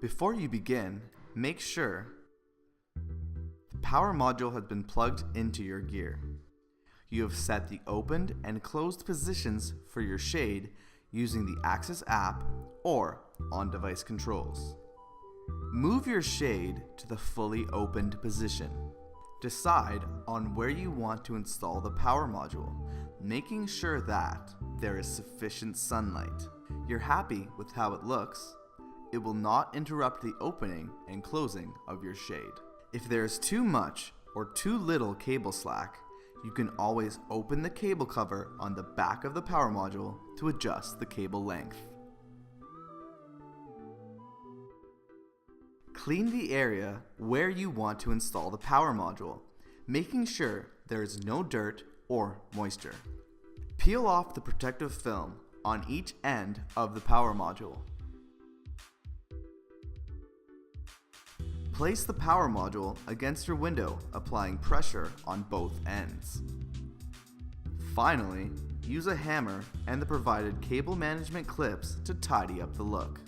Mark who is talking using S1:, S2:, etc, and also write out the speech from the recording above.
S1: Before you begin, make sure the power module has been plugged into your gear. You have set the opened and closed positions for your shade using the Axis app or on-device controls. Move your shade to the fully opened position. Decide on where you want to install the power module, making sure that there is sufficient sunlight. You're happy with how it looks. It will not interrupt the opening and closing of your shade. If there is too much or too little cable slack, you can always open the cable cover on the back of the power module to adjust the cable length. Clean the area where you want to install the power module, making sure there is no dirt or moisture. Peel off the protective film on each end of the power module. Place the power module against your window, applying pressure on both ends. Finally, use a hammer and the provided cable management clips to tidy up the look.